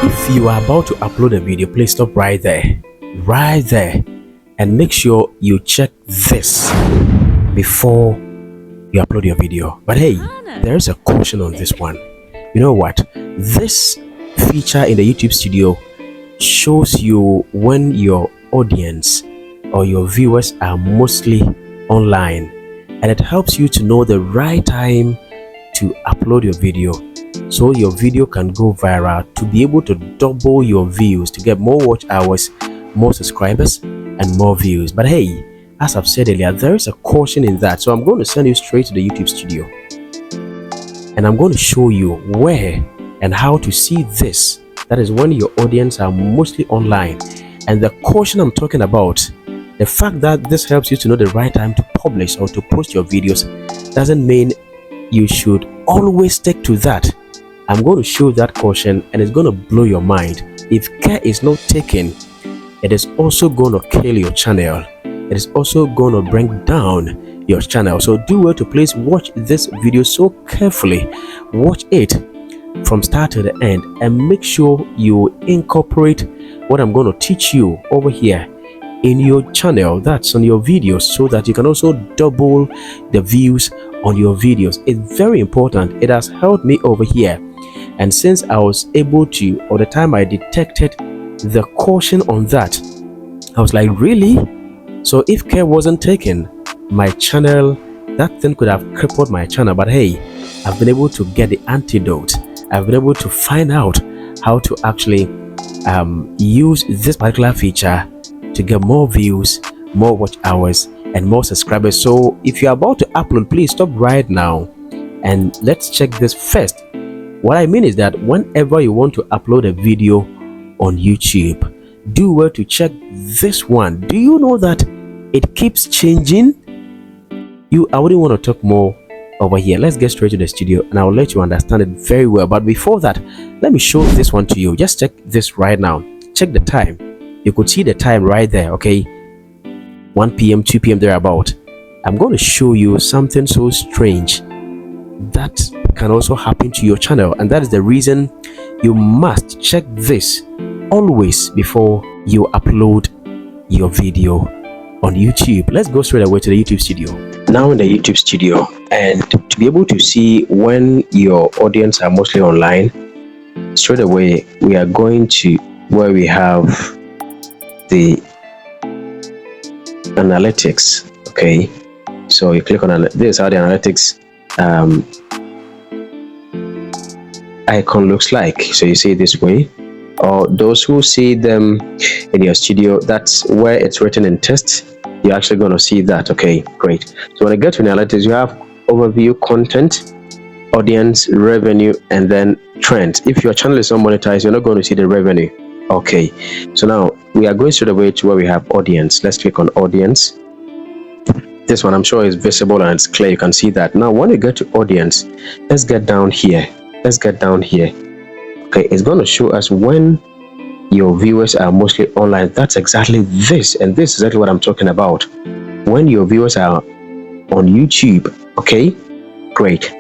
If you are about to upload a video, please stop right there, and make sure you check this before you upload your video. But hey, there is a caution on this one. You know what? This feature in the YouTube Studio shows you when your audience or your viewers are mostly online, and it helps you to know the right time to upload your video so your video can go viral, to be able to double your views, to get more watch hours, more subscribers, and more views. But hey, as I've said earlier, there is a caution in that, so I'm going to send you straight to the YouTube Studio and I'm going to show you where and how to see this. That is when your audience are mostly online. And the caution I'm talking about, the fact that this helps you to know the right time to publish or to post your videos, doesn't mean you should always stick to that. I'm going to show that caution and it's going to blow your mind. If care is not taken, it is also going to kill your channel. It is also going to bring down your channel. So do well to please watch this video so carefully. Watch it from start to the end and make sure you incorporate what I'm going to teach you over here in your channel, that's on your videos, so that you can also double the views on your videos. It's very important. It has helped me over here, and since I was able to, or the time I detected the caution on that, I was like, really? So if care wasn't taken, my channel, that thing could have crippled my channel. But hey, I've been able to get the antidote. I've been able to find out how to actually use this particular feature to get more views, more watch hours, and more subscribers. So if you're about to upload, please stop right now and let's check this first. What I mean is that whenever you want to upload a video on YouTube, do well to check this one. Do you know that it keeps changing? I wouldn't want to talk more over here. Let's get straight to the studio and I'll let you understand it very well. But before that, let me show this one to you. Just check this right now. Check the time. You could see the time right there, okay? 1 p.m, 2 p.m, thereabout. I'm going to show you something so strange that can also happen to your channel, and that is the reason you must check this always before you upload your video on YouTube. Let's go straight away to the YouTube Studio. Now in the YouTube Studio, and to be able to see when your audience are mostly online, straight away we are going to where we have the analytics. Okay, so you click on this is how the analytics icon looks like. So you see it this way, or those who see them in your studio, that's where it's written in text. You're actually going to see that. Okay, great. So when I get to analytics, you have overview, content, audience, revenue, and then trends. If your channel is not monetized, you're not going to see the revenue. Okay, so now we are going straight away to where we have audience. Let's click on audience. This one I'm sure is visible and it's clear. You can see that. Now when you get to audience, let's get down here. Okay, it's going to show us when your viewers are mostly online. That's exactly this, and this is exactly what I'm talking about. When your viewers are on YouTube. Okay, great.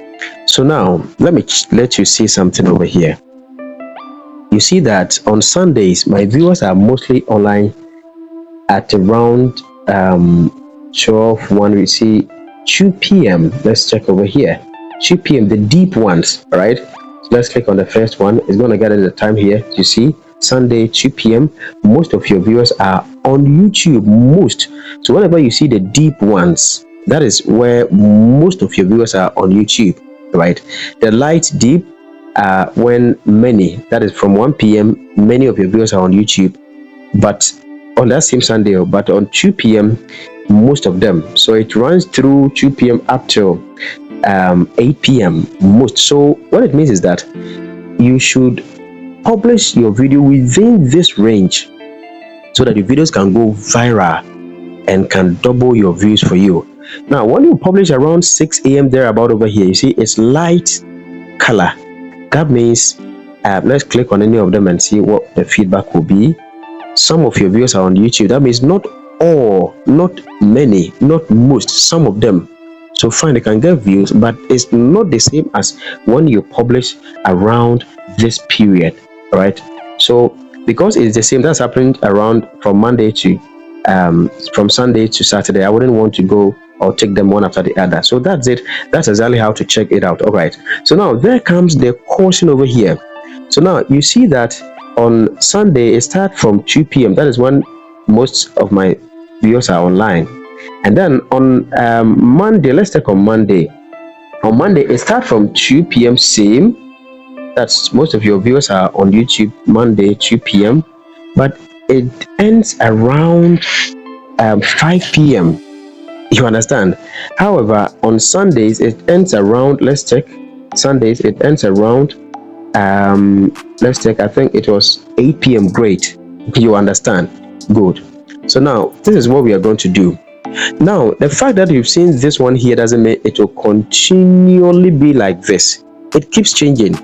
So now let me let you see something over here. You see that on Sundays my viewers are mostly online at around 12:1. We see 2 p.m. Let's check over here. 2 p.m. the deep ones. All right, so let's click on the first one. It's going to get at the time here. You see Sunday 2 p.m. most of your viewers are on YouTube. So whenever you see the deep ones, that is where most of your viewers are on YouTube, right? The light deep when many, that is from 1 p.m, many of your viewers are on YouTube, but on that same Sunday, but on 2 p.m, most of them. So it runs through 2 p.m. up till 8 p.m. most. So what it means is that you should publish your video within this range so that your videos can go viral and can double your views for you. Now when you publish around 6 a.m. thereabout over here, you see it's light color. That means let's click on any of them and see what the feedback will be. Some of your viewers are on YouTube. That means not all, not many, not most, some of them. So fine, they can get views, but it's not the same as when you publish around this period, right? So because it's the same, that's happening around from from Sunday to Saturday. I wouldn't want to go or take them one after the other. So that's it. That's exactly how to check it out. All right. So now there comes the caution over here. So now you see that on Sunday it starts from 2 p.m. That is when most of my viewers are online. And then on Monday, let's take on Monday. On Monday it starts from 2 p.m. same. That's most of your viewers are on YouTube Monday 2 p.m. But it ends around 5 p.m. You understand? However, on Sundays it ends around, let's check. Sundays it ends around let's check. I think it was 8 p.m. Great. You understand? Good. So now this is what we are going to do. Now the fact that you've seen this one here doesn't mean it will continually be like this. It keeps changing.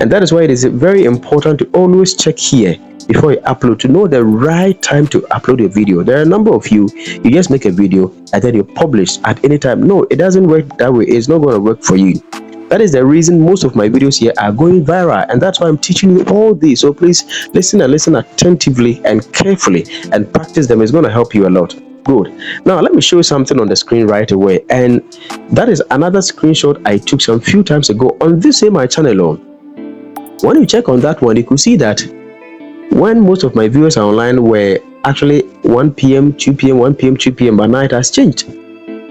And that is why it is very important to always check here before you upload, to know the right time to upload your video. There are a number of you just make a video and then you publish at any time. No, it doesn't work that way. It's not going to work for you. That is the reason most of my videos here are going viral, and that's why I'm teaching you all this. So please listen and listen attentively and carefully and practice them. It's going to help you a lot. Good. Now let me show you something on the screen right away, and that is another screenshot I took some few times ago on this same my channel. When you check on that one, you could see that when most of my viewers are online were actually 1 p.m., 2 p.m., 1 p.m., 2 p.m., but now it has changed.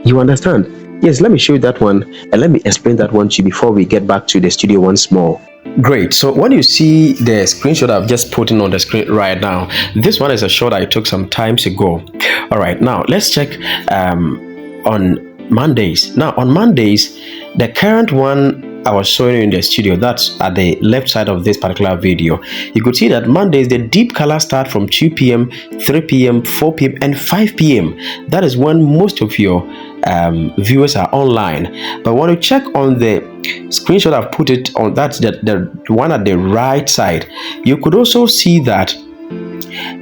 You understand? Yes, let me show you that one and let me explain that one to you before we get back to the studio once more. Great. So when you see the screenshot I've just put in on the screen right now, this one is a shot I took some times ago. All right, now let's check on Mondays. Now on Mondays, the current one I was showing you in the studio, that's at the left side of this particular video. You could see that Mondays, the deep color start from 2 p.m., 3 p.m., 4 p.m., and 5 p.m. That is when most of your viewers are online. But when you check on the screenshot I've put it on, that's the one at the right side, you could also see that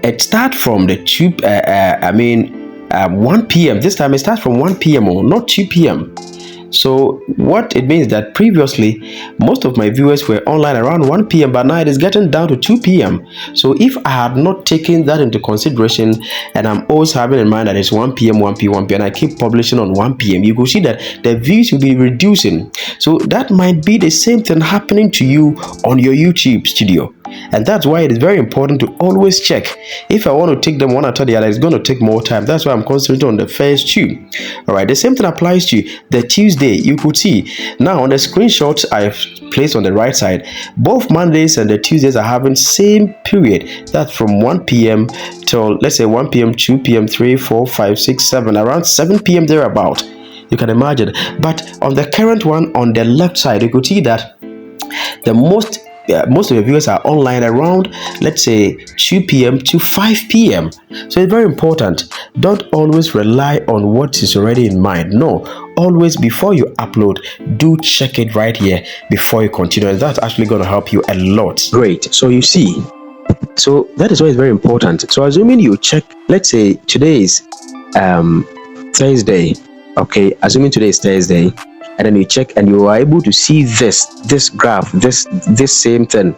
it starts from the 1 p.m. This time it starts from 1 p.m. or not 2 p.m. So what it means that previously most of my viewers were online around 1 p.m. but now it is getting down to 2 p.m. So if I had not taken that into consideration, and I'm always having in mind that it's 1 p.m., 1 p.m., 1 p.m., and I keep publishing on 1 p.m., you will see that the views will be reducing. So that might be the same thing happening to you on your YouTube studio. And that's why it is very important to always check. If I want to take them one after the other, it's going to take more time. That's why I'm concentrating on the first two. All right, the same thing applies to the Tuesday. You could see now on the screenshots I've placed on the right side, both Mondays and the Tuesdays are having same period. That's from 1 p.m. till, let's say, 1 p.m., 2 p.m., 3, 4, 5, 6, 7, around 7 p.m. thereabout. You can imagine. But on the current one on the left side, you could see that the most of your viewers are online around, let's say, 2 p.m. to 5 p.m. So it's very important. Don't always rely on what is already in mind. No, always before you upload, do check it right here before you continue. And that's actually going to help you a lot. Great. So you see, so that is why it's very important. So assuming you check, let's say today is Thursday. Okay, assuming today is Thursday, and then you check and you are able to see this graph, this same thing.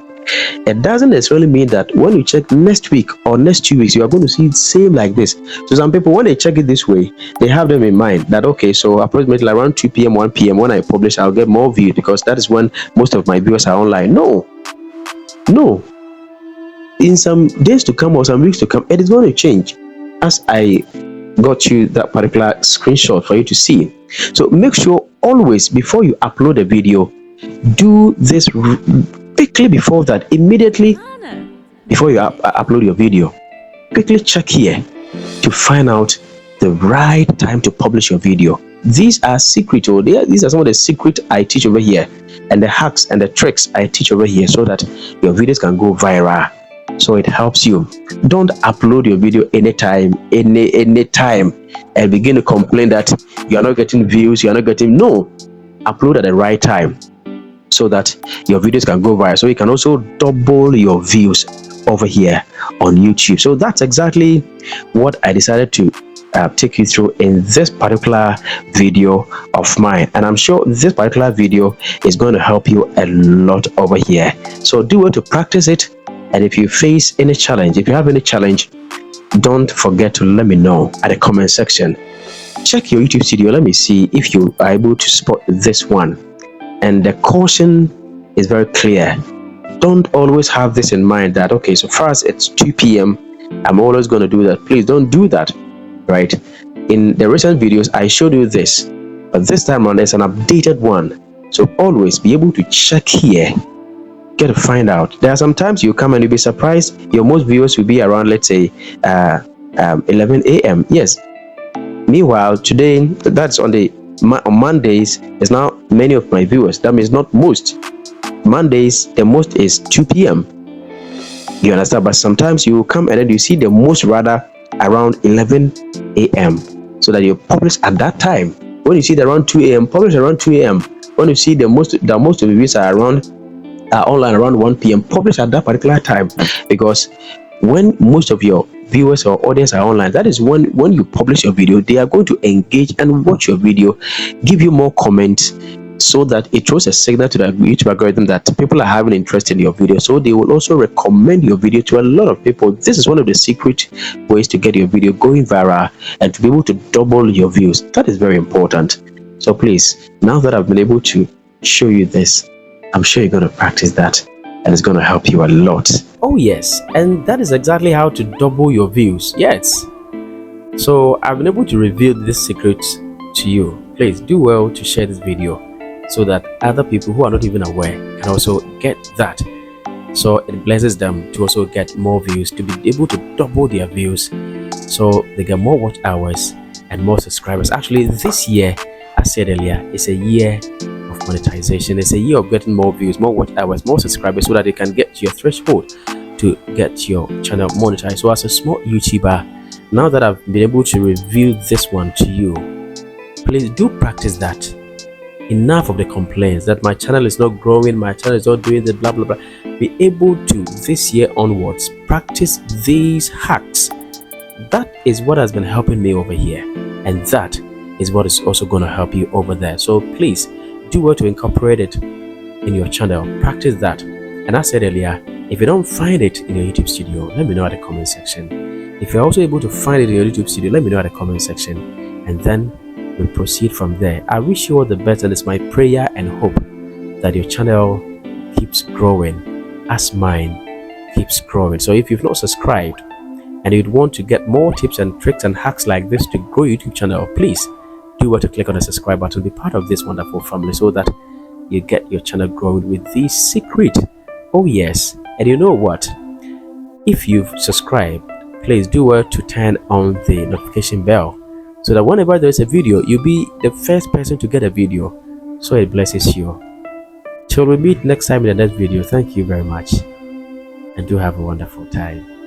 It doesn't necessarily mean that when you check next week or next 2 weeks, you are going to see it same like this. So some people, when they check it this way, they have them in mind that, okay, so approximately around 2 p.m., 1 p.m., when I publish, I'll get more views because that is when most of my viewers are online. No. In some days to come or some weeks to come, it is going to change, as I got you that particular screenshot for you to see. So make sure always before you upload a video, do this quickly before that, immediately before you upload your video. Quickly check here to find out the right time to publish your video. These are secret, or these are some of the secret I teach over here, and the hacks and the tricks I teach over here, so that your videos can go viral. So it helps you. Don't upload your video anytime and begin to complain that you are not getting views, you are not getting. No, upload at the right time so that your videos can go viral, so you can also double your views over here on YouTube. So that's exactly what I decided to take you through in this particular video of mine, and I'm sure this particular video is going to help you a lot over here. So do well to practice it And if you face any challenge, if you have any challenge, don't forget to let me know at the comment section. Check your YouTube studio. Let me see if you are able to spot this one. And the caution is very clear. Don't always have this in mind that, okay, so far as it's 2 p.m., I'm always going to do that. Please don't do that, right? In the recent videos, I showed you this, but this time around, there's an updated one. So always be able to check here. Get to find out. There are some times you come and you'll be surprised. Your most viewers will be around, let's say, 11 a.m. Yes. Meanwhile, today, that's on Mondays, is now many of my viewers. That means not most. Mondays, the most is 2 p.m. You understand? But sometimes you come and then you see the most rather around 11 a.m. so that you publish at that time. When you see the around 2 a.m., publish around 2 a.m. When you see the most of the views are online around 1 p.m., publish at that particular time. Because when most of your viewers or audience are online, that is when you publish your video, they are going to engage and watch your video, give you more comments, so that it throws a signal to the YouTube algorithm that people are having interest in your video. So they will also recommend your video to a lot of people. This is one of the secret ways to get your video going viral and to be able to double your views. That is very important. So please, now that I've been able to show you this, I'm sure you're going to practice that and it's going to help you a lot. Oh yes, and that is exactly how to double your views. Yes. So I've been able to reveal this secret to you. Please do well to share this video so that other people who are not even aware can also get that. So it blesses them to also get more views, to be able to double their views, so they get more watch hours and more subscribers. Actually, this year, as I said earlier, is a year of monetization. It's a year of getting more views, more watch hours, more subscribers, so that they can get to your threshold to get your channel monetized. So as a small YouTuber, now that I've been able to reveal this one to you, please do practice that. Enough of the complaints that my channel is not growing, my channel is not doing the blah blah blah. Be able to, this year onwards, practice these hacks. That is what has been helping me over here, and that is what is also going to help you over there. So please do well to incorporate it in your channel. Practice that. And as I said earlier, if you don't find it in your YouTube studio, let me know at the comment section. If you're also able to find it in your YouTube studio, let me know at the comment section, and then we'll proceed from there. I wish you all the best, and it's my prayer and hope that your channel keeps growing as mine keeps growing. So if you've not subscribed and you'd want to get more tips and tricks and hacks like this to grow your YouTube channel, please do well to click on the subscribe button, be part of this wonderful family, so that you get your channel growing with this secret. Oh yes, and you know what? If you've subscribed, please do well to turn on the notification bell, so that whenever there's a video, you'll be the first person to get a video. So it blesses you. Till we meet next time in the next video, thank you very much, and do have a wonderful time.